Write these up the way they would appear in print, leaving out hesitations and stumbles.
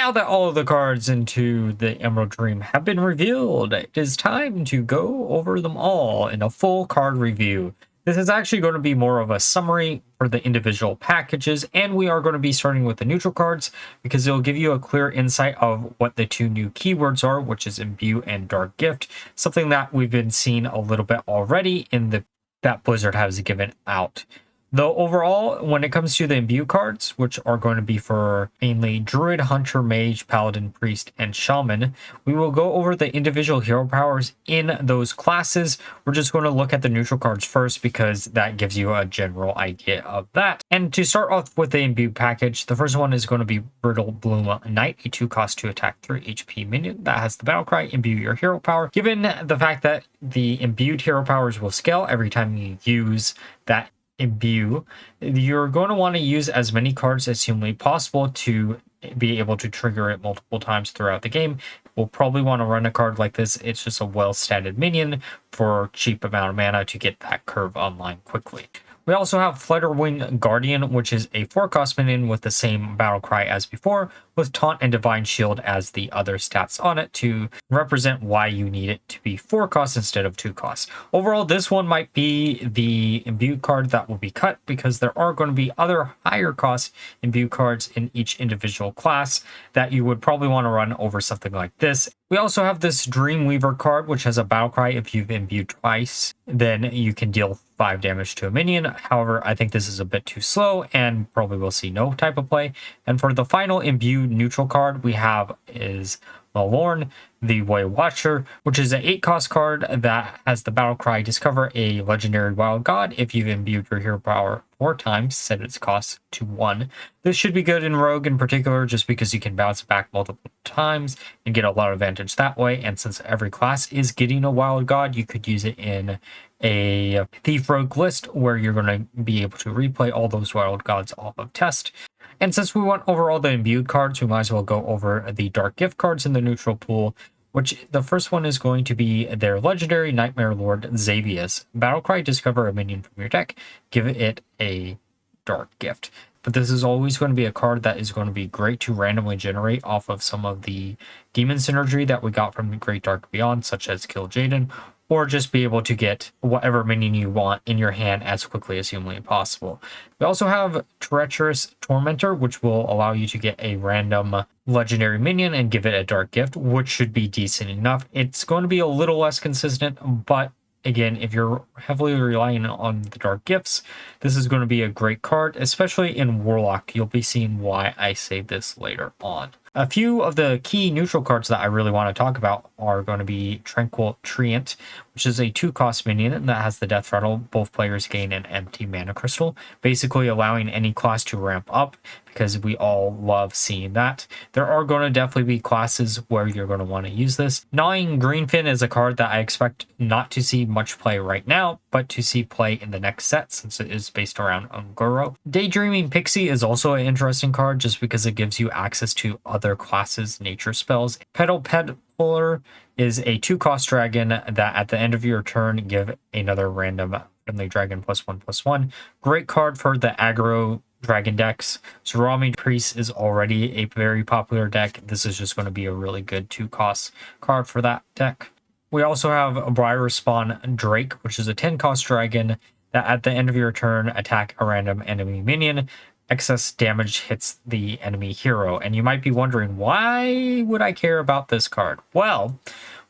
now that all of the cards into the Emerald Dream have been revealed, it is time to go over them all in a full card review. This is actually going to be more of a summary for the individual packages, and we are going to be starting with the neutral cards because it'll give you a clear insight of what the two new keywords are, which is Imbue and Dark Gift, something that we've been seeing a little bit already in the that Blizzard has given out. Though overall, when it comes to the Imbue cards, which are going to be for mainly Druid, Hunter, Mage, Paladin, Priest, and Shaman, we will go over the individual hero powers in those classes. We're just going to look at the neutral cards first because that gives you a general idea of that. And to start off with the Imbue package, the first one is going to be Brittle Bloom Knight, a 2-cost to attack 3 HP minion that has the battle cry, Imbue your hero power. Given the fact that the imbued hero powers will scale every time you use that Imbue, you're going to want to use as many cards as humanly possible to be able to trigger it multiple times throughout the game. We'll probably want to run a card like this. It's just a well-statted minion for cheap amount of mana to get that curve online quickly. We also have Flutterwing Guardian, which is a 4-cost minion with the same battle cry as before, with Taunt and Divine Shield as the other stats on it to represent why you need it to be 4-cost instead of 2-cost. Overall, this one might be the Imbue card that will be cut because there are going to be other higher cost Imbue cards in each individual class that you would probably want to run over something like this. We also have this Dreamweaver card, which has a battle cry. If you've imbued twice, then you can deal 5 damage to a minion. However, I think this is a bit too slow and probably will see no type of play. And for the final Imbue neutral card we have is Malorn, the Way Watcher, which is an 8-cost card that has the battle cry Discover a Legendary Wild God. If you've imbued your hero power 4 times, set its cost to 1. This should be good in Rogue in particular, just because you can bounce it back multiple times and get a lot of advantage that way. And since every class is getting a Wild God, you could use it in a Thief Rogue list where you're going to be able to replay all those Wild Gods off of test. And since we went over all the imbued cards, we might as well go over the Dark Gift cards in the neutral pool, which the first one is going to be their legendary Nightmare Lord Xavius. Battlecry, discover a minion from your deck, give it a Dark Gift. But this is always going to be a card that is going to be great to randomly generate off of some of the demon synergy that we got from the Great Dark Beyond, such as Kill Jaden, or just be able to get whatever minion you want in your hand as quickly as humanly possible. We also have Treacherous Tormentor, which will allow you to get a random legendary minion and give it a Dark Gift, which should be decent enough. It's going to be a little less consistent, but again, if you're heavily relying on the Dark Gifts, this is going to be a great card, especially in Warlock. You'll be seeing why I say this later on. A few of the key neutral cards that I really want to talk about are going to be Tranquil Treant, which is a 2-cost minion that has the Death Rattle. Both players gain an empty mana crystal, basically allowing any class to ramp up because we all love seeing that. There are going to definitely be classes where you're going to want to use this. Gnawing Greenfin is a card that I expect not to see much play right now, but to see play in the next set since it is based around Ungoro. Daydreaming Pixie is also an interesting card just because it gives you access to other classes' nature spells. Peddler is a 2-cost dragon that at the end of your turn give another random friendly dragon +1/+1. Great card for the aggro dragon decks. Zerami Priest is already a very popular deck. This is just going to be a really good 2-cost card for that deck. We also have Briar Spawn Drake, which is a 10-cost dragon that at the end of your turn attack a random enemy minion. Excess damage hits the enemy hero. And you might be wondering, why would I care about this card? Well,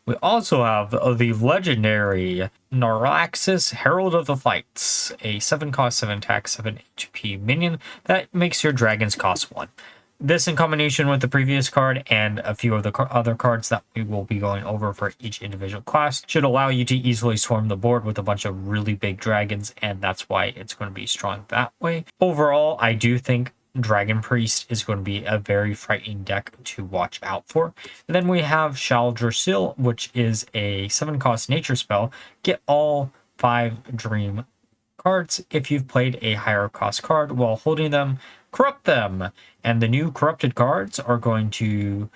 we also have the legendary Narlaxis, Herald of the Fights, a 7-cost, 7-attack, 7 HP minion that makes your dragons cost 1. This in combination with the previous card and a few of the other cards that we will be going over for each individual class should allow you to easily swarm the board with a bunch of really big dragons, and that's why it's going to be strong that way. Overall, I do think Dragon Priest is going to be a very frightening deck to watch out for. And then we have Shaldrasil, which is a 7-cost nature spell. Get all 5 dream cards. If you've played a higher cost card while holding them, corrupt them. And the new corrupted cards are going to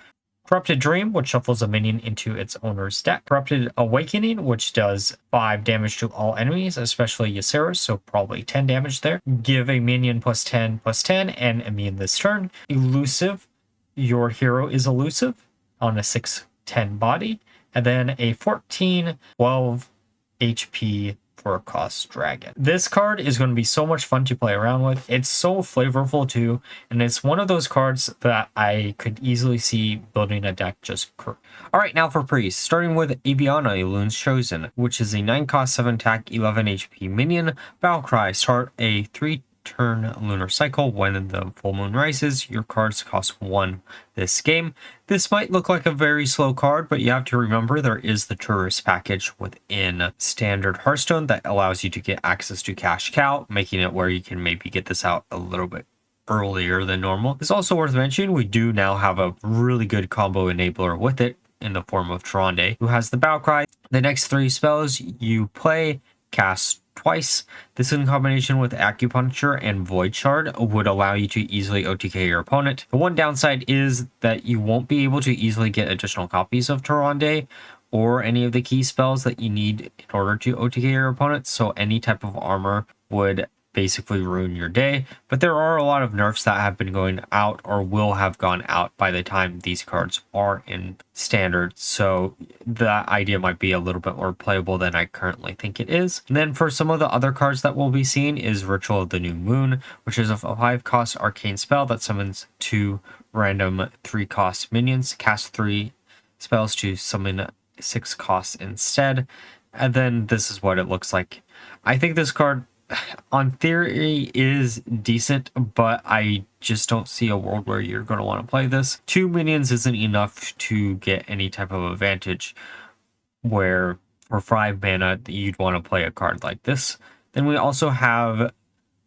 Corrupted Dream, which shuffles a minion into its owner's deck. Corrupted Awakening, which does 5 damage to all enemies, especially Ysera's, so probably 10 damage there. Give a minion +10/+10 and immune this turn. Elusive your hero is elusive on a 6/10 body, and then a 14/12 HP for a cost dragon. This card is going to be so much fun to play around with. It's so flavorful too, and it's one of those cards that I could easily see building a deck just all right, now for Priest, starting with Aviana, Elune's Chosen, which is a 9-cost 7-attack 11 HP minion. Battlecry, start a 3-turn lunar cycle. When the full moon rises, your cards cost 1 this game. This might look like a very slow card, but you have to remember there is the tourist package within standard Hearthstone that allows you to get access to Cash Cow, making it where you can maybe get this out a little bit earlier than normal. It's also worth mentioning we do now have a really good combo enabler with it in the form of Tyrande, who has the Battlecry. The next 3 spells you play cast twice. This in combination with Acupuncture and Void Shard would allow you to easily OTK your opponent. The one downside is that you won't be able to easily get additional copies of Tyrande or any of the key spells that you need in order to OTK your opponent, so any type of armor would basically ruin your day. But there are a lot of nerfs that have been going out or will have gone out by the time these cards are in standard, so that idea might be a little bit more playable than I currently think it is. And then for some of the other cards that we'll be seeing is Ritual of the New Moon, which is a 5-cost arcane spell that summons 2 random 3-cost minions, cast 3 spells to summon 6 costs instead. And then this is what it looks like. I think this card on theory is decent, but I just don't see a world where you're going to want to play this. 2 minions isn't enough to get any type of advantage, where for 5 mana you'd want to play a card like this. Then we also have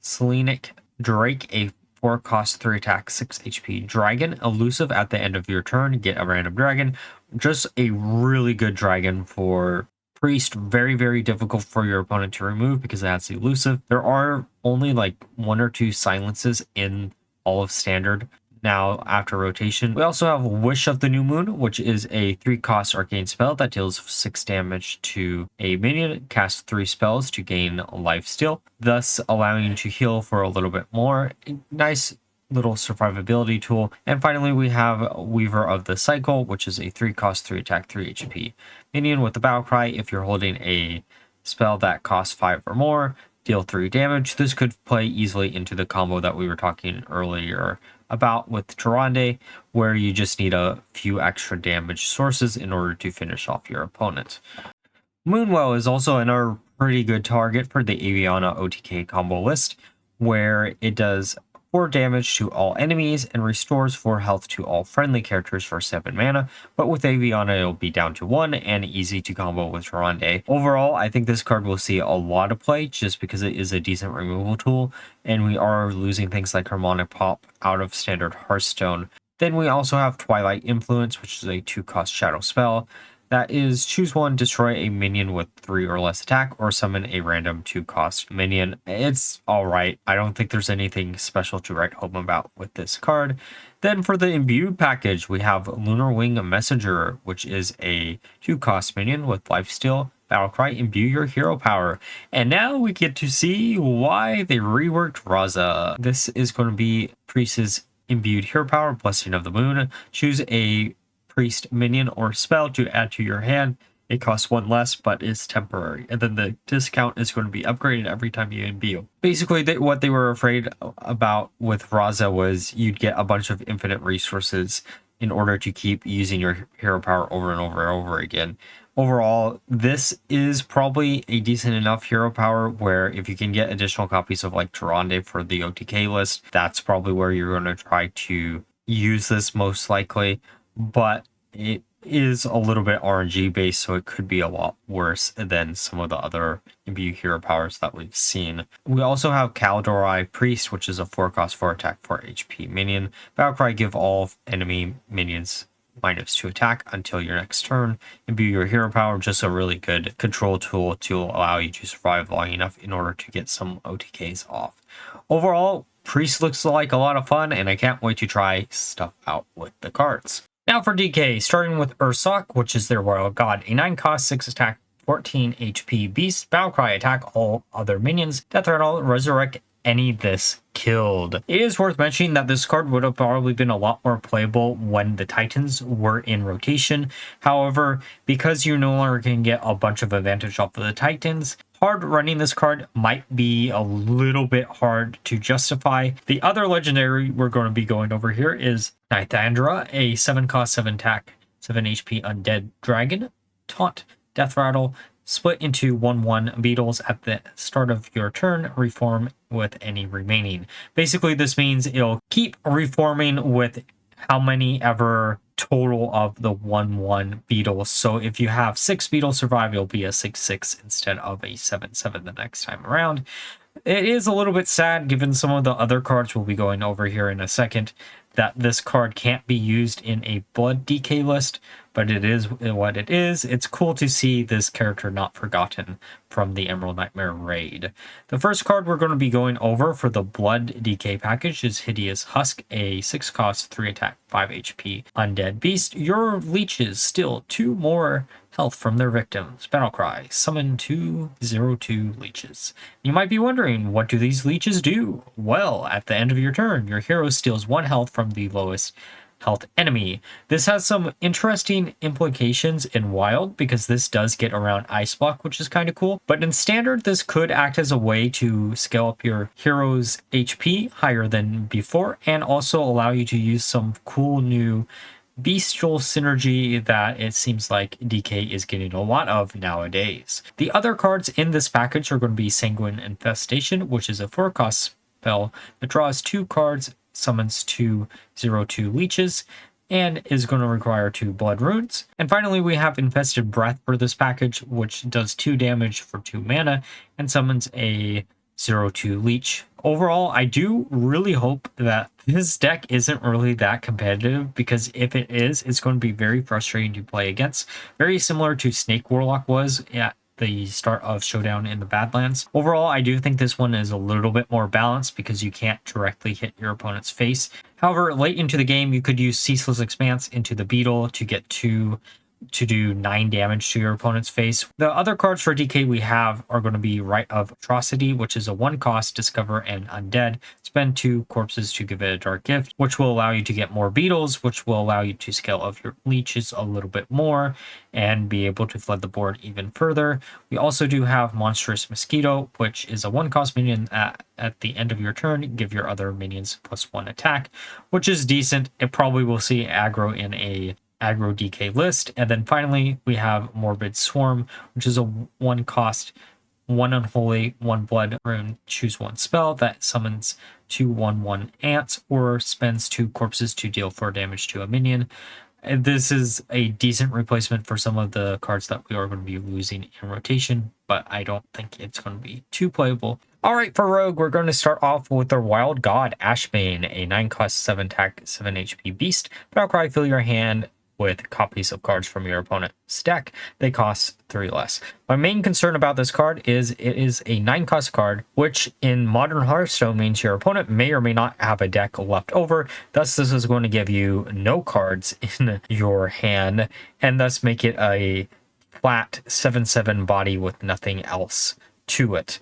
Selenic Drake, a 4-cost 3-attack 6 HP dragon, elusive at the end of your turn, get a random dragon. Just a really good dragon for Priest. Very, very difficult for your opponent to remove because that's elusive. There are only like 1 or 2 silences in all of standard now after rotation. We also have Wish of the New Moon, which is a 3-cost arcane spell that deals 6 damage to a minion, casts 3 spells to gain lifesteal, thus allowing you to heal for a little bit more. Nice little survivability tool. And finally we have Weaver of the Cycle, which is a 3-cost 3-attack 3 HP minion with the Battlecry. If you're holding a spell that costs 5 or more, deal 3 damage. This could play easily into the combo that we were talking earlier about with Tyrande, where you just need a few extra damage sources in order to finish off your opponent. Moonwell is also another pretty good target for the Aviana OTK combo list, where it does 4 damage to all enemies and restores 4 health to all friendly characters for 7 mana, but with Aviana it'll be down to 1 and easy to combo with Tyrande. Overall, I think this card will see a lot of play just because it is a decent removal tool, and we are losing things like Harmonic Pop out of standard Hearthstone. Then we also have Twilight Influence, which is a 2-cost shadow spell. That is, choose 1, destroy a minion with 3 or less attack, or summon a random 2-cost minion. It's alright. I don't think there's anything special to write home about with this card. Then for the Imbued package, we have Lunar Wing Messenger, which is a 2-cost minion with lifesteal. Battlecry, imbue your hero power. And now we get to see why they reworked Raza. This is going to be Priest's imbued hero power, Blessing of the Moon. Choose a Priest minion or spell to add to your hand. It costs 1 less, but is temporary. And then the discount is going to be upgraded every time you imbue. Basically, what they were afraid about with Raza was you'd get a bunch of infinite resources in order to keep using your hero power over and over and over again. Overall, this is probably a decent enough hero power where if you can get additional copies of like Tyrande for the OTK list, that's probably where you're going to try to use this most likely. But it is a little bit RNG based, so it could be a lot worse than some of the other imbue hero powers that we've seen. We also have Kaldorei Priest, which is a 4-cost 4-attack 4 HP minion. Battlecry, give all enemy minions -2 attack until your next turn. Imbue your hero power, just a really good control tool to allow you to survive long enough in order to get some OTKs off. Overall, Priest looks like a lot of fun, and I can't wait to try stuff out with the cards. Now for DK, starting with Ursoc, which is their Royal God, a 9-cost 6-attack 14 HP beast. Battlecry, attack all other minions. Death Rattle, resurrect any this killed. It is worth mentioning that this card would have probably been a lot more playable when the Titans were in rotation. However, because you no longer can get a bunch of advantage off of the Titans, hard running this card might be a little bit hard to justify. The other legendary we're going to be going over here is Nithandra, a 7 cost 7 attack 7 HP undead dragon. Taunt, Death Rattle, split into 1/1 beetles at the start of your turn, reform with any remaining. Basically, this means it'll keep reforming with how many ever total of the 1/1 beetles. So if you have 6 beetles survive, it'll be a 6/6 instead of a 7/7 the next time around. It is a little bit sad, given some of the other cards we'll be going over here in a second, that this card can't be used in a blood DK list, but it is what it is. It's cool to see this character not forgotten from the Emerald Nightmare raid. The first card we're going to be going over for the blood DK package is Hideous Husk, a 6 cost 3 attack 5 HP undead beast. Your leeches steal 2 more health from their victims. Battlecry, summon 2/02 leeches. You might be wondering, what do these leeches do? Well, at the end of your turn, your hero steals 1 health from the lowest health enemy. This has some interesting implications in Wild, because this does get around Ice Block, which is kind of cool. But in Standard, this could act as a way to scale up your hero's HP higher than before, and also allow you to use some cool new bestial synergy that it seems like DK is getting a lot of nowadays. The other cards in this package are going to be Sanguine Infestation, which is a 4 cost spell that draws 2 cards, summons 2/02 leeches, and is going to require 2 blood runes. And finally, we have Infested Breath for this package, which does 2 damage for 2 mana and summons a 0/2 leech. Overall, I do really hope that this deck isn't really that competitive, because if it is, it's going to be very frustrating to play against. Very similar to Snake Warlock was at the start of Showdown in the Badlands. Overall, I do think this one is a little bit more balanced, because you can't directly hit your opponent's face. However, late into the game, you could use Ceaseless Expanse into the Beetle to get to do 9 damage to your opponent's face. The other cards for DK we have are going to be Rite of Atrocity, which is a 1 cost discover an undead. Spend 2 corpses to give it a dark gift, which will allow you to get more beetles, which will allow you to scale up your leeches a little bit more and be able to flood the board even further. We also do have Monstrous Mosquito, which is a 1 cost minion at the end of your turn. Give your other minions +1 attack, which is decent. It probably will see aggro in a aggro DK list. And then finally, we have Morbid Swarm, which is a 1 cost, 1 unholy, 1 blood rune, choose 1 spell that summons 2/1/1 ants or spends 2 corpses to deal 4 damage to a minion. And this is a decent replacement for some of the cards that we are going to be losing in rotation, but I don't think it's going to be too playable. All right, for Rogue, we're going to start off with our Wild God, Ashbane, a 9 cost 7 attack 7 HP beast. Battlecry, fill your hand with copies of cards from your opponent's deck. They cost 3 less. My main concern about this card is it is a 9 cost card, which in modern Hearthstone means your opponent may or may not have a deck left over. Thus, this is going to give you no cards in your hand, and thus make it a flat 7/7 body with nothing else to it,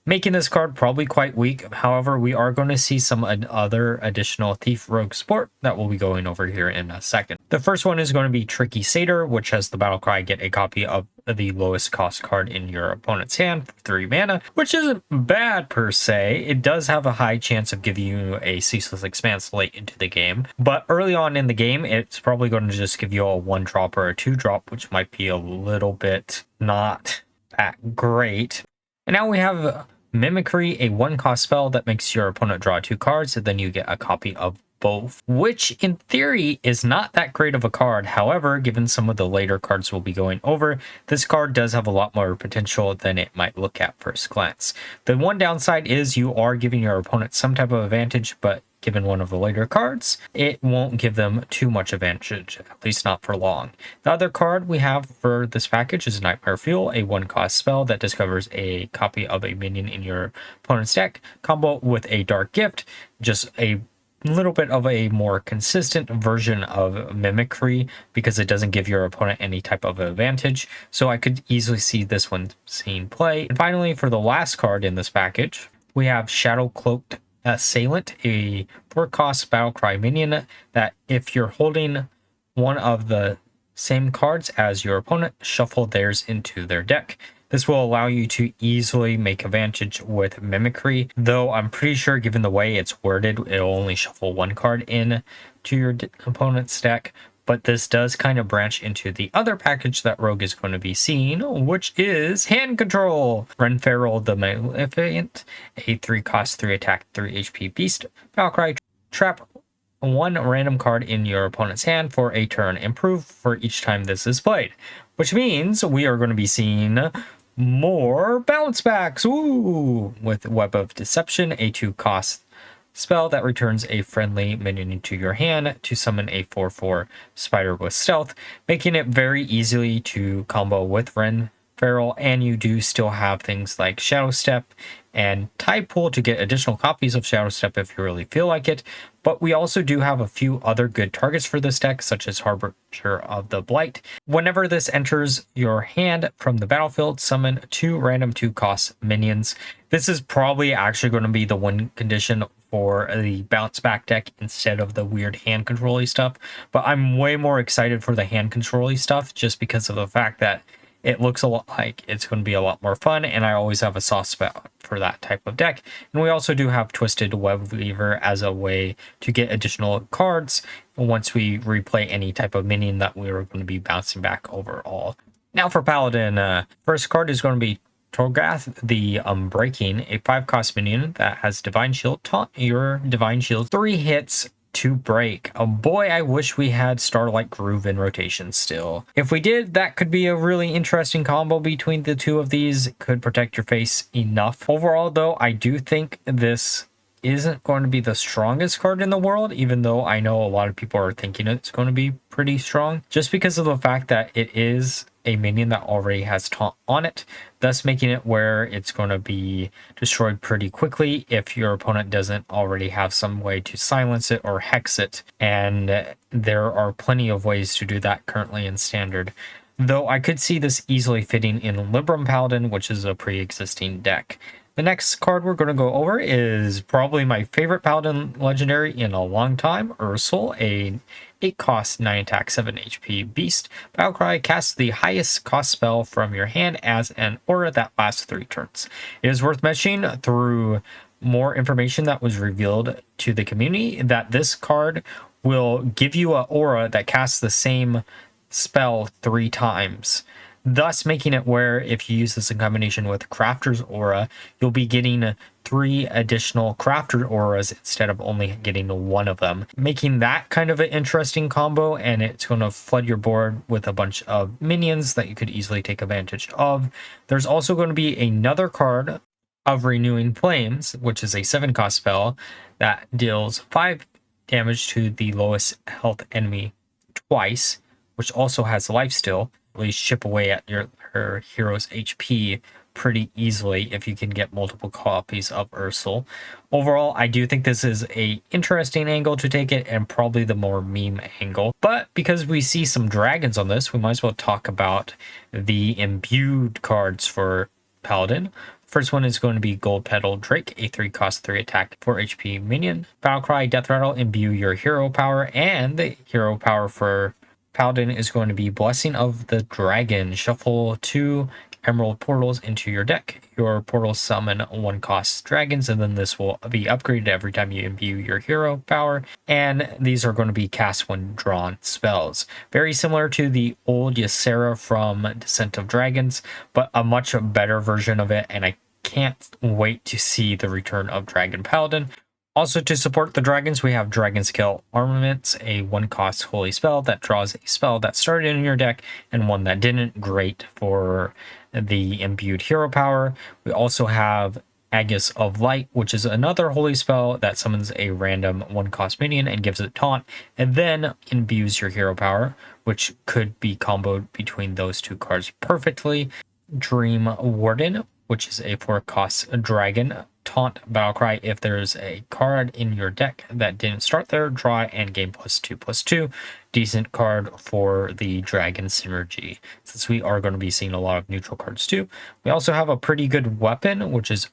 making this card probably quite weak. However, we are going to see some other additional Thief Rogue support that we'll be going over here in a second. The first one is going to be Tricky Satyr, which has the battle cry, get a copy of the lowest cost card in your opponent's hand for 3 mana, which isn't bad per se. It does have a high chance of giving you a Ceaseless Expanse late into the game, but early on in the game, it's probably going to just give you a 1 drop or a 2 drop, which might be a little bit not that great. And now we have Mimicry, a 1 cost spell that makes your opponent draw 2 cards, and then you get a copy of both, which in theory is not that great of a card. However, given some of the later cards we'll be going over, this card does have a lot more potential than it might look at first glance. The one downside is you are giving your opponent some type of advantage, but given one of the later cards, it won't give them too much advantage, at least not for long. The other card we have for this package is Nightmare Fuel, a 1 cost spell that discovers a copy of a minion in your opponent's deck, combo with a Dark Gift, just a little bit of a more consistent version of Mimicry, because it doesn't give your opponent any type of advantage. So I could easily see this one seeing play. And finally, for the last card in this package, we have Shadow Cloaked Assailant, a 4-cost Battlecry minion that if you're holding one of the same cards as your opponent, shuffle theirs into their deck. This will allow you to easily make advantage with Mimicry, though I'm pretty sure given the way it's worded, it'll only shuffle one card in to your opponent's deck. But this does kind of branch into the other package that Rogue is going to be seeing, which is Hand Control. Renferal the Maleficent, a 3-cost, 3-attack, 3 HP beast. Battlecry, trap one random card in your opponent's hand for a turn. Improve for each time this is played. Which means we are going to be seeing more bounce backs. Ooh! With Web of Deception, a 2-cost spell that returns a friendly minion into your hand to summon a 4/4 spider with stealth, making it very easily to combo with Ren Feral, and you do still have things like Shadow Step and Tide Pool to get additional copies of Shadow Step if you really feel like it. But we also do have a few other good targets for this deck, such as Harbinger of the Blight. Whenever this enters your hand from the battlefield, summon 2 random 2-cost minions. This is probably actually going to be the win condition for the bounce back deck instead of the weird hand control-y stuff. But I'm way more excited for the hand control-y stuff just because of the fact that it looks a lot like it's going to be a lot more fun, and I always have a soft spot for that type of deck. And we also do have Twisted Web Weaver as a way to get additional cards once we replay any type of minion that we're going to be bouncing back overall. Now for Paladin, first card is going to be Torgath the Unbreaking, a 5-cost minion that has Divine Shield. Taunt your Divine Shield 3 hits to break. Oh boy, I wish we had Starlight Groove in rotation still. If we did, that could be a really interesting combo between the two of these. It could protect your face enough. Overall, though, I do think this isn't going to be the strongest card in the world, even though I know a lot of people are thinking it's going to be pretty strong, just because of the fact that it is a minion that already has taunt on it, thus making it where it's going to be destroyed pretty quickly if your opponent doesn't already have some way to silence it or hex it, and there are plenty of ways to do that currently in Standard. Though I could see this easily fitting in Libram Paladin, which is a pre-existing deck. The next card we're going to go over is probably my favorite Paladin legendary in a long time, Ursul, a 8-cost, 9-attack, 7 HP beast. Battlecry casts the highest cost spell from your hand as an aura that lasts 3 turns. It is worth mentioning through more information that was revealed to the community that this card will give you an aura that casts the same spell 3 times. Thus making it where if you use this in combination with Crafter's Aura, you'll be getting 3 additional Crafter Auras instead of only getting 1 of them. Making that kind of an interesting combo, and it's going to flood your board with a bunch of minions that you could easily take advantage of. There's also going to be another card of Renewing Flames, which is a 7-cost spell that deals 5 damage to the lowest health enemy twice, which also has lifesteal. Least chip away at her hero's HP pretty easily if you can get multiple copies of Ursul. Overall, I do think this is a interesting angle to take it, and probably the more meme angle. But because we see some dragons on this, we might as well talk about the imbued cards for Paladin. First one is going to be Gold Petal Drake, a 3-cost, 3-attack, 4 HP minion. Battlecry, Death Rattle, imbue your hero power, and the hero power for Paladin is going to be Blessing of the Dragon. Shuffle 2 Emerald Portals into your deck. Your portals summon 1-cost dragons, and then this will be upgraded every time you imbue your hero power. And these are going to be cast when drawn spells. Very similar to the old Ysera from Descent of Dragons, but a much better version of it, and I can't wait to see the return of Dragon Paladin. Also, to support the dragons, we have Dragon Scale Armaments, a 1-cost holy spell that draws a spell that started in your deck and one that didn't. Great for the imbued hero power. We also have Aegis of Light, which is another holy spell that summons a random 1-cost minion and gives it taunt, and then imbues your hero power, which could be comboed between those 2 cards perfectly. Dream Warden, which is a 4-cost dragon. Taunt Battlecry if there's a card in your deck that didn't start there, draw and gain +2/+2. Decent card for the dragon synergy, since we are going to be seeing a lot of neutral cards too. We also have a pretty good weapon, which is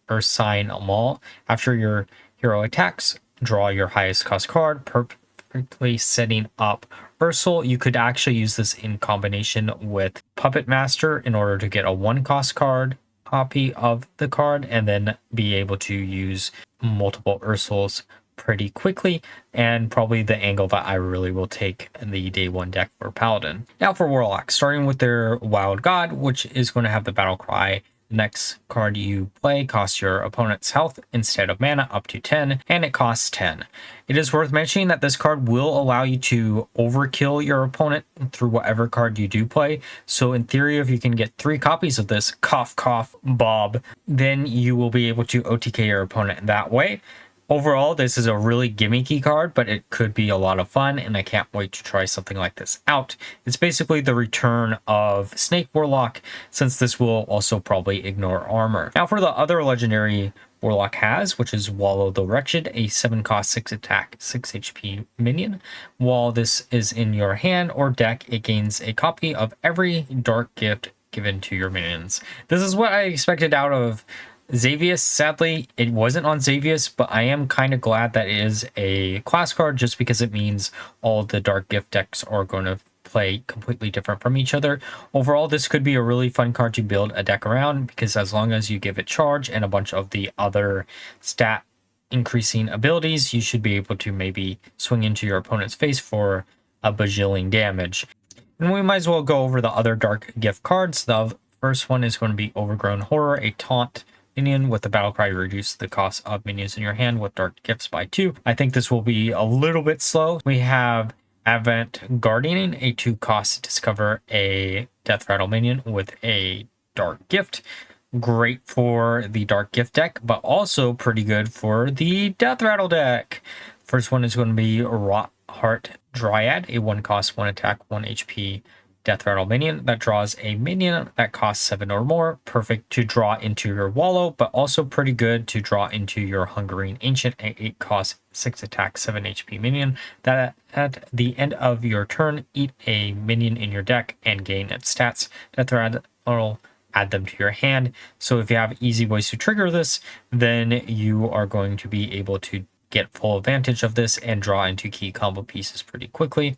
assign them all. After your hero attacks, draw your highest cost card, perfectly setting up Ursel. You could actually use this in combination with Puppet Master in order to get a 1 cost card copy of the card and then be able to use multiple Ursels pretty quickly, and probably the angle that I really will take in the day 1 deck for Paladin. Now for Warlock, starting with their Wild God, which is going to have the battle cry. The next card you play costs your opponent's health instead of mana up to 10, and it costs 10. It is worth mentioning that this card will allow you to overkill your opponent through whatever card you do play. So in theory, if you can get 3 copies of this, cough, cough, Bob, then you will be able to OTK your opponent that way. Overall, this is a really gimmicky card, but it could be a lot of fun, and I can't wait to try something like this out. It's basically the return of Snake Warlock, since this will also probably ignore armor. Now for the other legendary Warlock has, which is Wallow the Wretched, a 7 cost 6 attack 6 HP minion. While this is in your hand or deck, it gains a copy of every dark gift given to your minions. This is what I expected out of Xavius. Sadly, it wasn't on Xavius, but I am kind of glad that it is a class card, just because it means all the dark gift decks are going to play completely different from each other. Overall, this could be a really fun card to build a deck around, because as long as you give it charge and a bunch of the other stat increasing abilities, you should be able to maybe swing into your opponent's face for a bajillion damage. And we might as well go over the other dark gift cards. The first one is going to be Overgrown Horror, a taunt minion with the battle cry. Reduce the cost of minions in your hand with dark gifts by 2. I think this will be a little bit slow. We have Advent Guardian, a 2 cost discover a Death Rattle minion with a dark gift. Great for the dark gift deck, but also pretty good for the Death Rattle deck. First one is going to be Rot Heart Dryad, a 1 cost 1 attack 1 HP Death Rattle minion that draws a minion that costs 7 or more. Perfect to draw into your Wallow, but also pretty good to draw into your Hungering Ancient, a 8 cost 6 attack 7 HP minion that at the end of your turn eat a minion in your deck and gain its stats. Death Rattle, add them to your hand. So if you have easy ways to trigger this, then you are going to be able to get full advantage of this and draw into key combo pieces pretty quickly.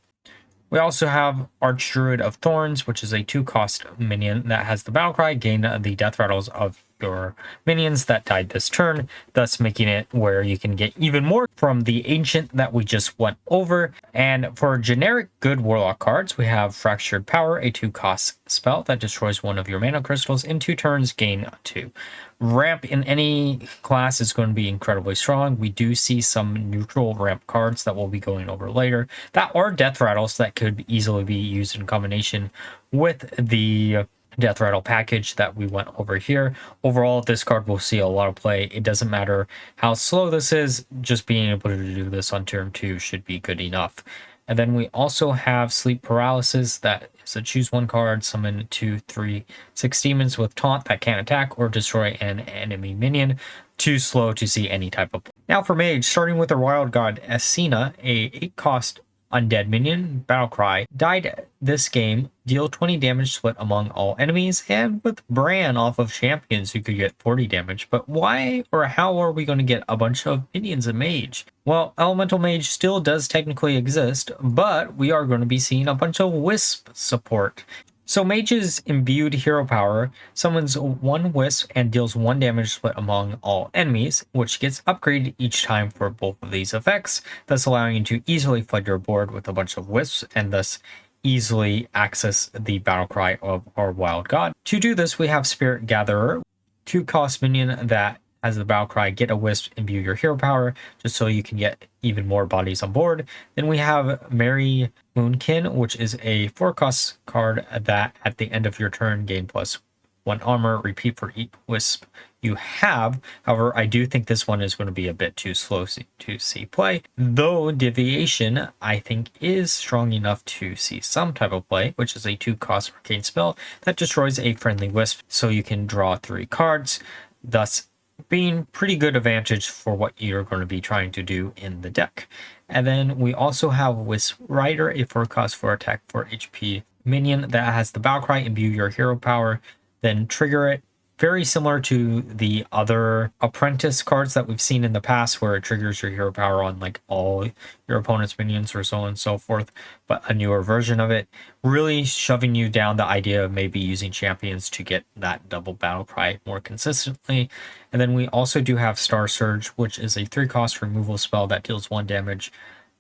We also have Archdruid of Thorns, which is a 2 cost minion that has the battle cry. Gain the death rattles of your minions that died this turn, thus making it where you can get even more from the ancient that we just went over. And for generic good Warlock cards, we have Fractured Power, a 2 cost spell that destroys 1 of your mana crystals in 2 turns, gain 2. Ramp in any class is going to be incredibly strong. We do see some neutral ramp cards that we'll be going over later that are death rattles that could easily be used in combination with the Death Rattle package that we went over here. Overall, this card will see a lot of play. It doesn't matter how slow this is, just being able to do this on turn 2 should be good enough. And then we also have Sleep Paralysis, that is a choose 1 card, summon 2, 3, 6 demons with taunt that can't attack or destroy an enemy minion. Too slow to see any type of play. Now for Mage, starting with the Wild God Ascena, a 8 cost undead minion, battle cry, died this game, deal 20 damage split among all enemies, and with Bran off of champions you could get 40 damage. But why or how are we going to get a bunch of minions in Mage? Well, Elemental Mage still does technically exist, but we are going to be seeing a bunch of Wisp support. So Mage's imbued hero power summons 1 Wisp and deals 1 damage split among all enemies, which gets upgraded each time for both of these effects, thus allowing you to easily flood your board with a bunch of Wisps and thus easily access the battle cry of our Wild God. To do this, we have Spirit Gatherer, 2 cost minion that has the battle cry, get a Wisp, imbue your hero power, just so you can get even more bodies on board. Then we have Merry Moonkin, which is a 4 cost card that at the end of your turn gain +1 armor, repeat for each Wisp you have. However, I do think this one is going to be a bit too slow to see play, though Deviation I think is strong enough to see some type of play, which is a 2 cost arcane spell that destroys a friendly Wisp, so you can draw 3 cards, thus being pretty good advantage for what you're going to be trying to do in the deck. And then we also have Wisp Rider, a 4 cost 4 attack 4 HP minion that has the battle cry, imbue your hero power, then trigger it very similar to the other apprentice cards that we've seen in the past, where it triggers your hero power on like all your opponent's minions or so on and so forth, but a newer version of it, really shoving you down the idea of maybe using champions to get that double battle cry more consistently. And then we also do have Star Surge, which is a 3-cost removal spell that deals 1 damage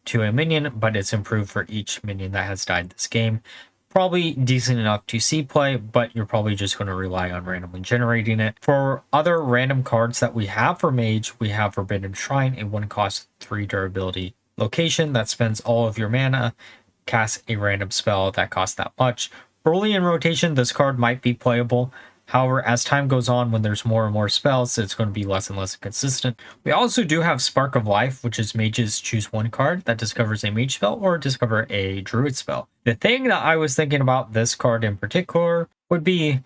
to a minion, but it's improved for each minion that has died this game. Probably decent enough to see play, but you're probably just going to rely on randomly generating it. For other random cards that we have for Mage, we have Forbidden Shrine, a 1-cost 3 durability location that spends all of your mana, casts a random spell that costs that much. Early in rotation, this card might be playable. However, as time goes on, when there's more and more spells, it's going to be less and less consistent. We also do have Spark of Life, which is mages choose 1 card that discovers a mage spell or discover a druid spell. The thing that I was thinking about this card in particular would be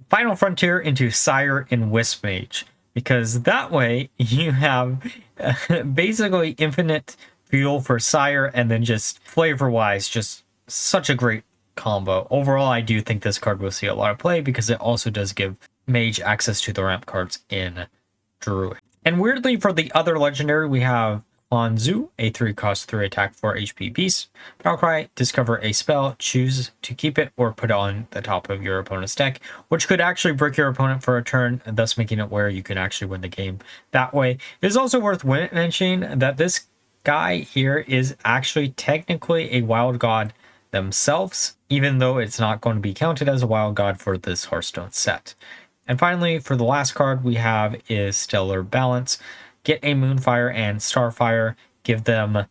Final Frontier into Sire and Wisp Mage, because that way you have basically infinite fuel for Sire, and then just flavor-wise, just such a great combo. Overall, I do think this card will see a lot of play because it also does give Mage access to the ramp cards in Druid. And weirdly, for the other legendary, we have Onzu, a 3-cost 3 attack 4 HP beast. Battlecry, discover a spell, choose to keep it or put it on the top of your opponent's deck, which could actually break your opponent for a turn, thus making it where you can actually win the game that way. It is also worth mentioning that this guy here is actually technically a wild god themselves, even though it's not going to be counted as a wild god for this Hearthstone set. And finally, for the last card we have is Stellar Balance. Get a Moonfire and Starfire, give them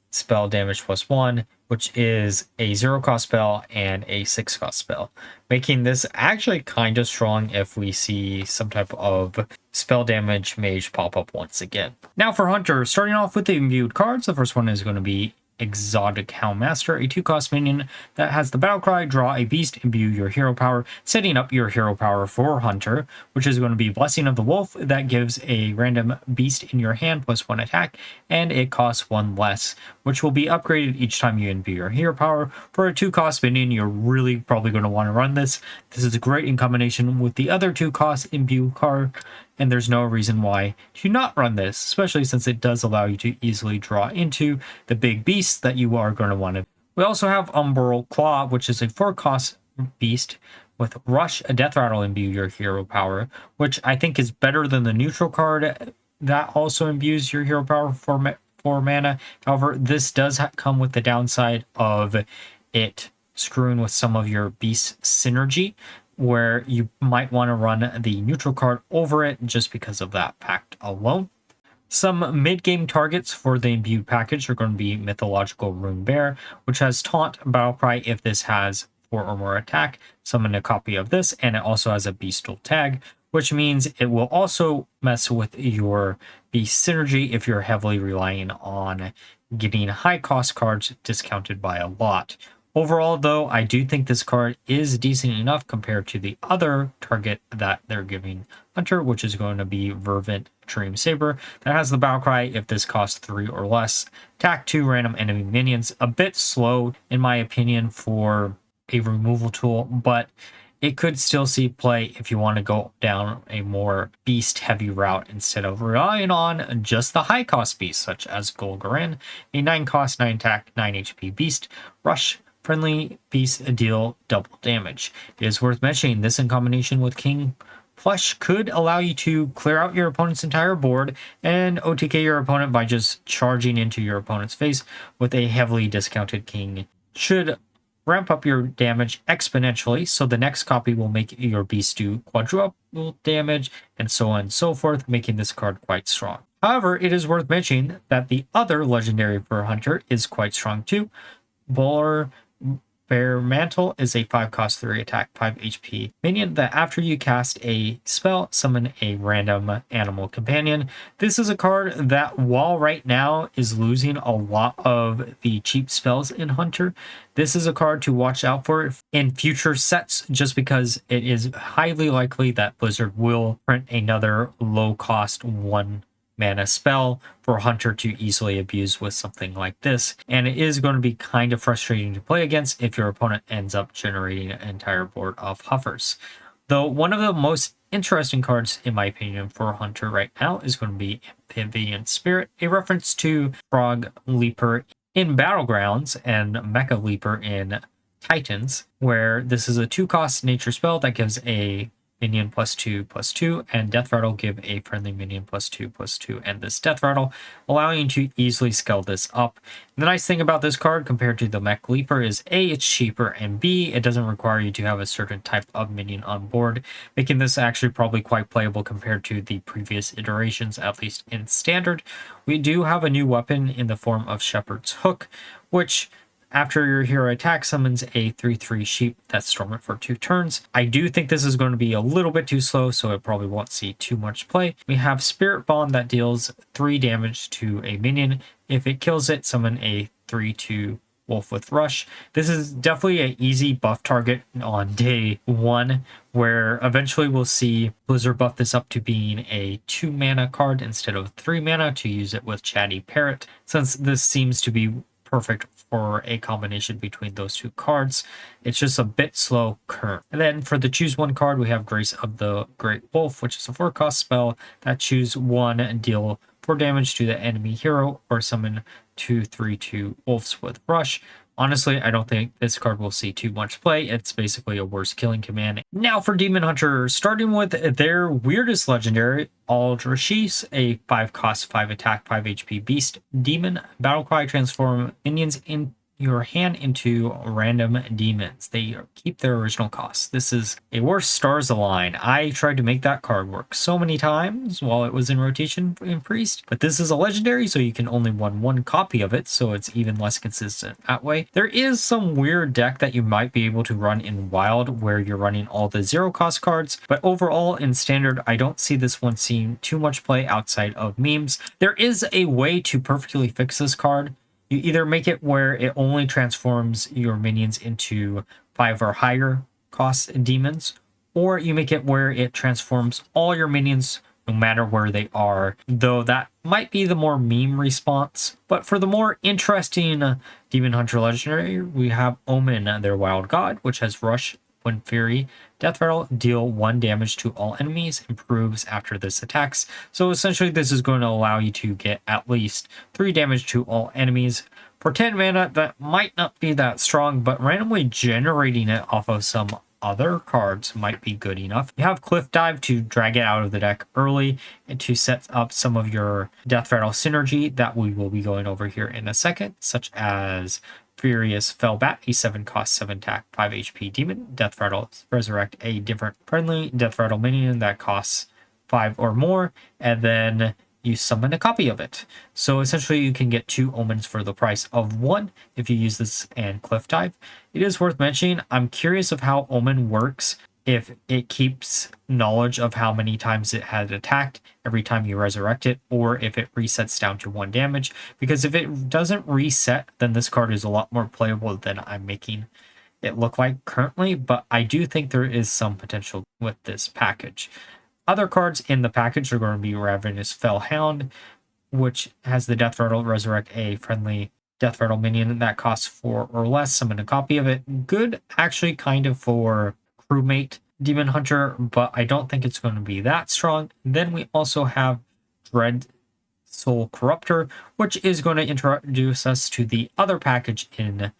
spell damage +1, which is a 0-cost spell and a 6-cost spell, making this actually kind of strong if we see some type of spell damage mage pop up once again. Now for Hunter, starting off with the imbued cards, the first one is going to be Exotic Houndmaster, a 2-cost minion that has the battle cry, draw a beast, imbue your hero power, setting up your hero power for Hunter, which is going to be Blessing of the Wolf, that gives a random beast in your hand +1 attack, and it costs 1 less, which will be upgraded each time you imbue your hero power. For a 2-cost minion, you're really probably going to want to run this. This is great in combination with the other 2-cost imbue card, and there's no reason why to not run this, especially since it does allow you to easily draw into the big beasts that you are going to want to. We also have Umbral Claw, which is a 4-cost beast with Rush, a Death Rattle, imbue your hero power, which I think is better than the neutral card that also imbues your hero power for mana. However, this does come with the downside of it screwing with some of your beast synergy, where you might want to run the neutral card over it just because of that fact alone. Some mid-game targets for the imbued package are going to be Mythological Rune Bear, which has Taunt, Battlecry if this has 4 or more attack, summon a copy of this, and it also has a Beastal tag, which means it will also mess with your beast synergy if you're heavily relying on getting high-cost cards discounted by a lot. Overall, though, I do think this card is decent enough compared to the other target that they're giving Hunter, which is going to be Vervent Dream Saber, that has the battle cry if this costs 3 or less. Attack 2 random enemy minions. A bit slow, in my opinion, for a removal tool, but it could still see play if you want to go down a more beast-heavy route instead of relying on just the high-cost beasts, such as Golgaren, a 9-cost, 9-attack, 9 HP beast. Rush, friendly beasts deal double damage. It is worth mentioning this in combination with King Flush could allow you to clear out your opponent's entire board and OTK your opponent by just charging into your opponent's face with a heavily discounted King. Should ramp up your damage exponentially, so the next copy will make your beast do quadruple damage, and so on and so forth, making this card quite strong. However, it is worth mentioning that the other legendary for Hunter is quite strong too. Bowler Bear Mantle is a 5-cost 3 attack 5 HP minion that after you cast a spell, summon a random animal companion. This is a card that, while right now is losing a lot of the cheap spells in Hunter, this is a card to watch out for in future sets, just because it is highly likely that Blizzard will print another low-cost 1 mana spell for Hunter to easily abuse with something like this, and it is going to be kind of frustrating to play against if your opponent ends up generating an entire board of Huffers. Though one of the most interesting cards, in my opinion, for Hunter right now is going to be Amphibian Spirit, a reference to Frog Leaper in Battlegrounds and Mecha Leaper in Titans, where this is a 2-cost nature spell that gives a minion +2/+2, and Death Rattle give a friendly minion +2/+2, and this Death Rattle, allowing you to easily scale this up. The nice thing about this card compared to the Mech Leaper is A, it's cheaper, and B, it doesn't require you to have a certain type of minion on board, making this actually probably quite playable compared to the previous iterations, at least in Standard. We do have a new weapon in the form of Shepherd's Hook, which after your hero attack summons a 3/3 sheep that's dormant for 2 turns. I do think this is going to be a little bit too slow, so it probably won't see too much play. We have Spirit Bond that deals 3 damage to a minion. If it kills it, summon a 3/2 Wolf with Rush. This is definitely an easy buff target on day 1, where eventually we'll see Blizzard buff this up to being a 2 mana card instead of 3 mana to use it with Chatty Parrot, since this seems to be perfect for a combination between those 2 cards. It's just a bit slow current. And then for the choose 1 card, we have Grace of the Great Wolf, which is a 4-cost spell that choose 1 and deal 4 damage to the enemy hero, or summon 2 3/2 wolves with Rush. Honestly, I don't think this card will see too much play. It's basically a worse killing command. Now for Demon Hunter, starting with their weirdest legendary, Aldrashis, a 5-cost, 5-attack, 5 HP beast demon. Battlecry transform minions in your hand into random demons. They keep their original costs. This is a worse stars align. I tried to make that card work so many times while it was in rotation in Priest, but this is a legendary, so you can only run 1 copy of it, so it's even less consistent that way. There is some weird deck that you might be able to run in Wild where you're running all the 0-cost cards, but overall in Standard, I don't see this one seeing too much play outside of memes. There is a way to perfectly fix this card. You either make it where it only transforms your minions into 5 or higher cost demons, or you make it where it transforms all your minions no matter where they are, though that might be the more meme response. But for the more interesting Demon Hunter Legendary, we have Omen, their Wild God, which has Rush, Wind Fury, Death Rattle, deal 1 damage to all enemies, improves after this attacks. So essentially this is going to allow you to get at least 3 damage to all enemies. For 10 mana, that might not be that strong, but randomly generating it off of some other cards might be good enough. You have Cliff Dive to drag it out of the deck early and to set up some of your Death Rattle synergy that we will be going over here in a second, such as Furious Fellbat, a 7-cost, 7-attack, 5 HP demon. Death Rattle, resurrect a different friendly Death Rattle minion that costs 5 or more, and then you summon a copy of it. So essentially you can get 2 omens for the price of 1 if you use this and Cliff Dive. It is worth mentioning, I'm curious of how Omen works, if it keeps knowledge of how many times it had attacked every time you resurrect it, or if it resets down to 1 damage. Because if it doesn't reset, then this card is a lot more playable than I'm making it look like currently, but I do think there is some potential with this package. Other cards in the package are going to be Ravenous Fellhound, which has the Death Rattle, resurrect a friendly Death Rattle minion that costs 4 or less, summon a copy of it. Good, actually, kind of for crewmate Demon Hunter, but I don't think it's going to be that strong. Then we also have Dread Soul Corruptor, which is going to introduce us to the other package in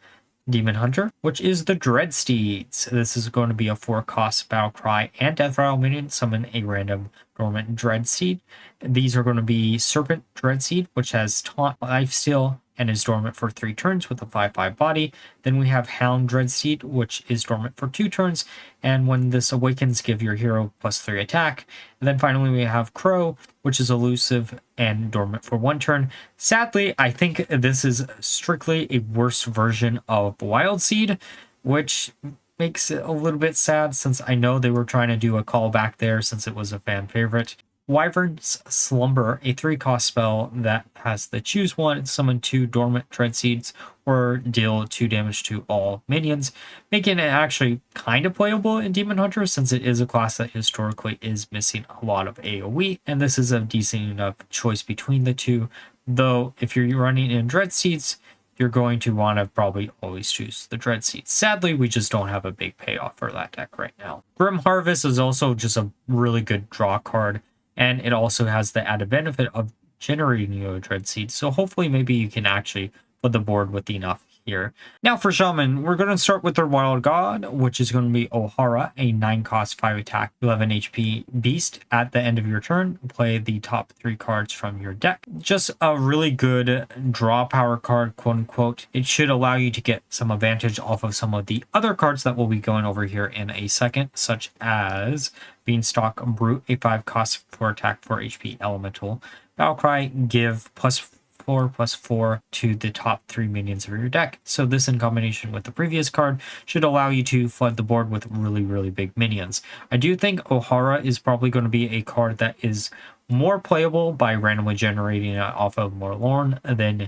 Demon Hunter, which is the Dread Steeds. This is going to be a 4-cost Battle Cry and Death Rattle minion. Summon a random dormant Dread Steed. These are going to be Serpent Dread Steed, which has Taunt, Lifesteal, and is dormant for 3 turns with a 5/5 body. Then we have Hound Dreadseed, which is dormant for 2 turns, and when this awakens, give your hero +3 attack. And then finally we have Crow, which is elusive and dormant for 1 turn. Sadly, I think this is strictly a worse version of Wild Seed, which makes it a little bit sad since I know they were trying to do a callback there since it was a fan favorite. Wyvern's Slumber, a 3-cost spell that has the choose 1, summon 2 dormant Dreadseeds, or deal 2 damage to all minions, making it actually kind of playable in Demon Hunter since it is a class that historically is missing a lot of AoE, and this is a decent enough choice between the two. Though, if you're running in Dreadseeds, you're going to want to probably always choose the Dread Seed. Sadly, we just don't have a big payoff for that deck right now. Grim Harvest is also just a really good draw card, and it also has the added benefit of generating you a Dread Seed, so hopefully maybe you can actually put the board with enough here. Now for Shaman, we're going to start with their Wild God, which is going to be Ohara, a 9 cost, 5 attack, 11 HP beast. At the end of your turn, play the top 3 cards from your deck. Just a really good draw power card, quote unquote. It should allow you to get some advantage off of some of the other cards that we'll be going over here in a second, such as Beanstalk Brute, a 5 cost, 4 attack, 4 HP elemental. Battlecry, give +4/+4 to the top 3 minions of your deck. So this, in combination with the previous card, should allow you to flood the board with really big minions. I do think Ohara is probably going to be a card that is more playable by randomly generating it off of Morlorn than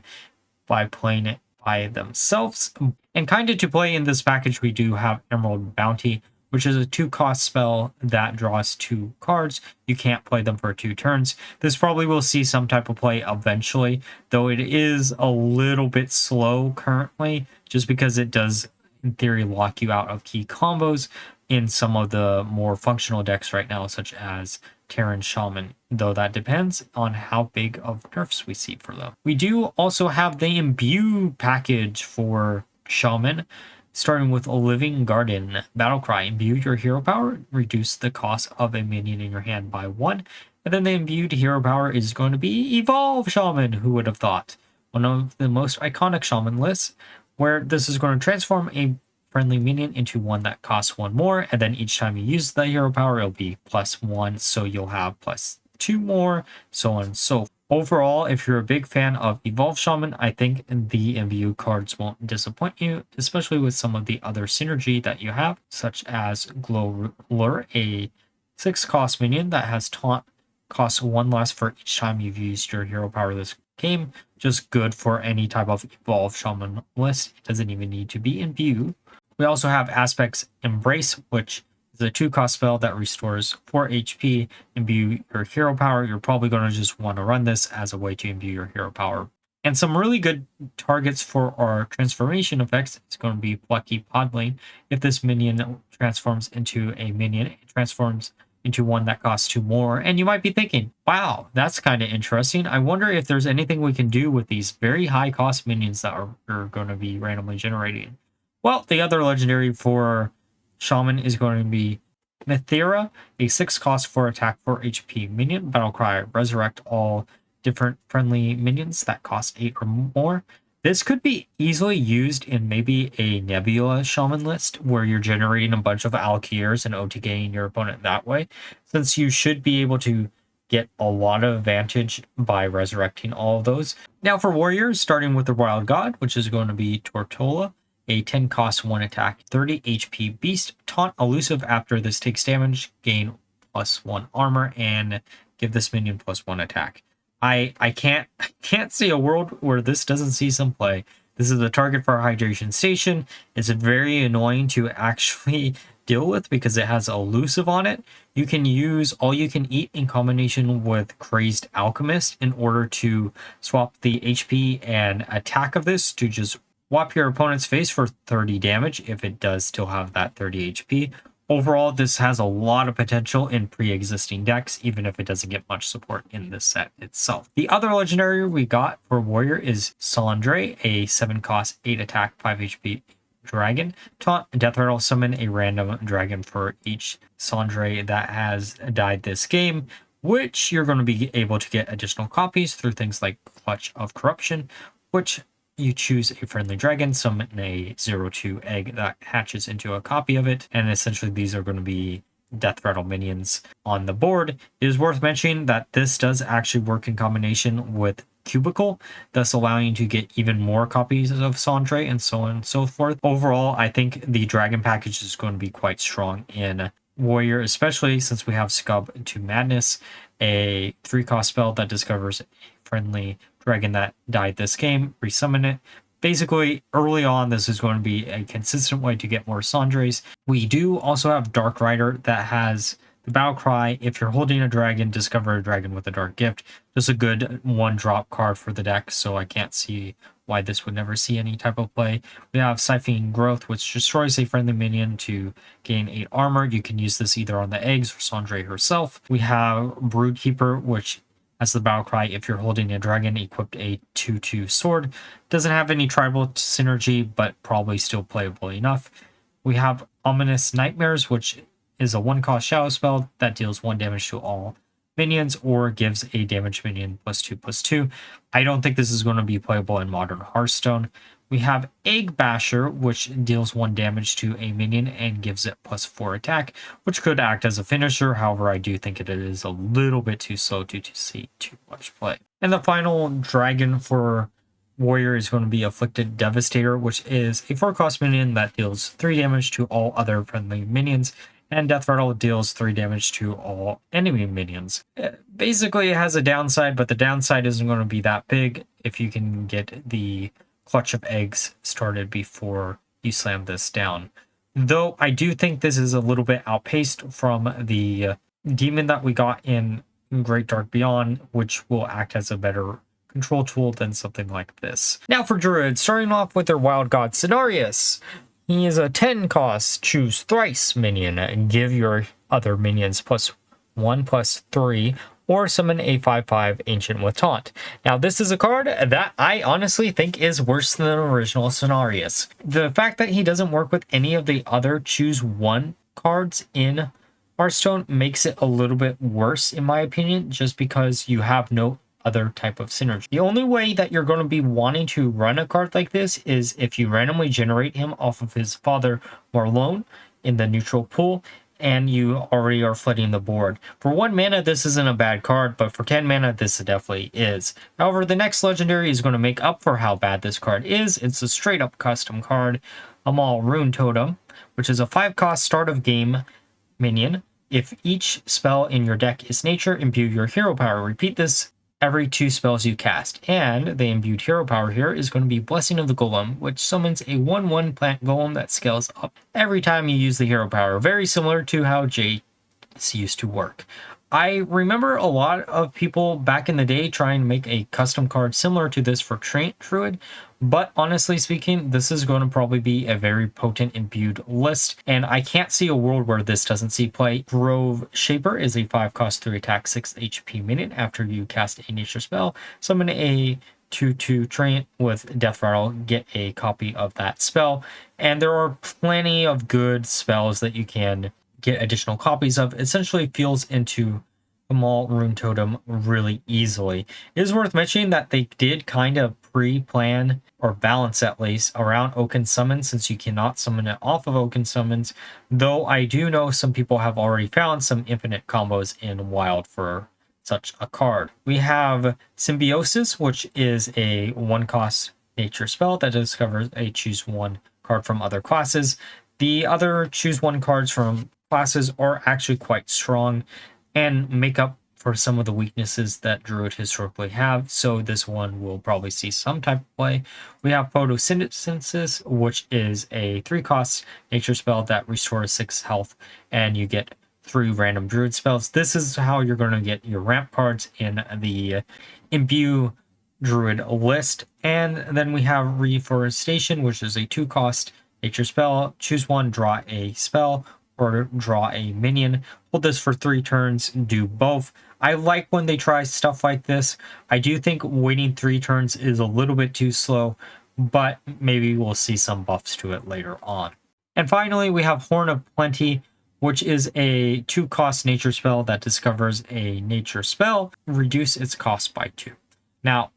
by playing it by themselves. And kind of to play in this package, we do have Emerald Bounty, which is a 2 cost spell that draws 2 cards. You can't play them for 2 turns. This probably will see some type of play eventually, though it is a little bit slow currently, just because it does, in theory, lock you out of key combos in some of the more functional decks right now, such as Terran Shaman, though that depends on how big of nerfs we see for them. We do also have the Imbue package for Shaman, starting with a Living Garden. Battlecry, imbue your hero power, reduce the cost of a minion in your hand by 1. And then the imbued hero power is going to be Evolve Shaman. Who would have thought? One of the most iconic Shaman lists, where this is going to transform a friendly minion into one that costs 1 more. And then each time you use the hero power, it'll be +1. So you'll have +2 more, so on and so forth. Overall, if you're a big fan of Evolve Shaman, I think the Imbue cards won't disappoint you, especially with some of the other synergy that you have, such as Glow Lure, a 6 cost minion that has taunt, costs 1 less for each time you've used your hero power this game. Just good for any type of Evolve Shaman list. It doesn't even need to be Imbue. We also have Aspect's Embrace, which is a 2 cost spell that restores 4 HP. Imbue your hero power. You're probably going to just want to run this as a way to imbue your hero power. And some really good targets for our transformation effects is going to be Plucky Podling. If this minion transforms into a minion, it transforms into one that costs 2 more. And you might be thinking, wow, that's kind of interesting. I wonder if there's anything we can do with these very high cost minions that are going to be randomly generating. Well, the other legendary for Shaman is going to be Nethera, a 6 cost, 4 attack, 4 HP minion. Battlecry, resurrect all different friendly minions that cost 8 or more. This could be easily used in maybe a Nebula Shaman list where you're generating a bunch of Alkirs and OTKing your opponent that way, since you should be able to get a lot of advantage by resurrecting all of those. Now for warriors, starting with the Wild God, which is going to be Tortola, a 10 cost, 1 attack, 30 HP beast, taunt elusive. After this takes damage, gain +1 armor, and give this minion +1 attack. I can't see a world where this doesn't see some play. This is a target for a hydration station. It's very annoying to actually deal with because it has elusive on it. You can use All You Can Eat in combination with Crazed Alchemist in order to swap the HP and attack of this to just whop your opponent's face for 30 damage if it does still have that 30 HP. Overall, this has a lot of potential in pre-existing decks, even if it doesn't get much support in this set itself. The other legendary we got for Warrior is Salandre, a 7 cost, 8 attack, 5 HP dragon. Taunt, death rattle, summon a random dragon for each Salandre that has died this game, which you're going to be able to get additional copies through things like Clutch of Corruption, which you choose a friendly dragon, summon a 0/2 egg that hatches into a copy of it, and essentially these are going to be death rattle minions on the board. It is worth mentioning that this does actually work in combination with Cubicle, thus allowing you to get even more copies of Sandre and so on and so forth. Overall, I think the dragon package is going to be quite strong in Warrior, especially since we have Scub to Madness, a 3 cost spell that discovers a friendly dragon that died this game, resummon it. Basically, early on, this is going to be a consistent way to get more Sandres. We do also have Dark Rider that has the Battle Cry. If you're holding a dragon, discover a dragon with a Dark Gift. Just a good 1-drop card for the deck, so I can't see why this would never see any type of play. We have Siphoning Growth, which destroys a friendly minion to gain 8 armor. You can use this either on the eggs or Sandre herself. We have Broodkeeper, which as the battle cry, if you're holding a dragon equipped a 2/2 sword. Doesn't have any tribal synergy, but probably still playable enough. We have Ominous Nightmares, which is a 1-cost shadow spell that deals 1 damage to all minions or gives a damage minion +2/+2. I don't think this is going to be playable in modern Hearthstone. We have Egg Basher, which deals 1 damage to a minion and gives it +4 attack, which could act as a finisher. However, I do think it is a little bit too slow to see too much play. And the final dragon for Warrior is going to be Afflicted Devastator, which is a 4-cost minion that deals 3 damage to all other friendly minions, and Death Rattle deals 3 damage to all enemy minions. Basically, it has a downside, but the downside isn't going to be that big if you can get the Clutch of Eggs started before you slam this down. Though I do think this is a little bit outpaced from the demon that we got in Great Dark Beyond, which will act as a better control tool than something like this. Now for Druid, starting off with their Wild God Cenarius. He is a 10-cost choose thrice minion and give your other minions +1/+3 or summon a 5/5 Ancient with Taunt. Now this is a card that I honestly think is worse than the original Cenarius. The fact that he doesn't work with any of the other choose 1 cards in Hearthstone makes it a little bit worse in my opinion, just because you have no other type of synergy. The only way that you're going to be wanting to run a card like this is if you randomly generate him off of his father Marlone in the neutral pool, and you already are flooding the board. For 1 mana, this isn't a bad card, but for 10 mana, this definitely is. However, the next legendary is going to make up for how bad this card is. It's a straight up custom card, Amal Rune Totem, which is a 5-cost start of game minion. If each spell in your deck is nature, imbue your hero power. Repeat this every 2 spells you cast. And the imbued hero power here is going to be Blessing of the Golem, which summons a 1/1 plant golem that scales up every time you use the hero power. Very similar to how Jace used to work. I remember a lot of people back in the day trying to make a custom card similar to this for Druid, but honestly speaking, this is going to probably be a very potent imbued list, and I can't see a world where this doesn't see play. Grove Shaper is a 5-cost 3 attack 6 HP minion. After you cast a nature spell, summon a 2/2 Treant with Death Rattle, get a copy of that spell, and there are plenty of good spells that you can get additional copies of. Essentially feels into Amal Rune Totem really easily. It is worth mentioning that they did kind of pre-plan or balance at least around Oaken Summons, since you cannot summon it off of Oaken Summons, though I do know some people have already found some infinite combos in Wild for such a card. We have Symbiosis, which is a 1-cost nature spell that discovers a choose 1 card from other classes. The other choose 1 cards from classes are actually quite strong and make up for some of the weaknesses that Druid historically have, so this one will probably see some type of play. We have Photosynthesis, which is a 3-cost nature spell that restores 6 health, and you get 3 random Druid spells. This is how you're going to get your ramp cards in the Imbue Druid list. And then we have Reforestation, which is a 2-cost nature spell. Choose 1, draw a spell, or draw a minion. Hold this for 3 turns, do both. I like when they try stuff like this. I do think waiting 3 turns is a little bit too slow, but maybe we'll see some buffs to it later on. And finally, we have Horn of Plenty, which is a 2-cost nature spell that discovers a nature spell, reduce its cost by 2. Now,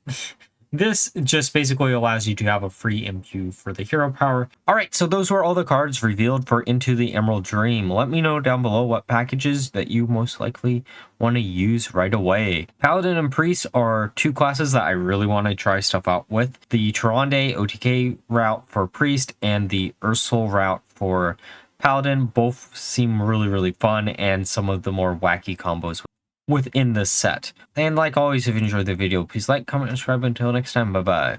this just basically allows you to have a free imbue for the hero power. Alright, so those were all the cards revealed for Into the Emerald Dream. Let me know down below what packages that you most likely want to use right away. Paladin and Priest are 2 classes that I really want to try stuff out with. The Tyrande OTK route for Priest and the Ursul route for Paladin both seem really fun, and some of the more wacky combos within the set. And like always, if you enjoyed the video, please like, comment, and subscribe. Until next time, bye bye.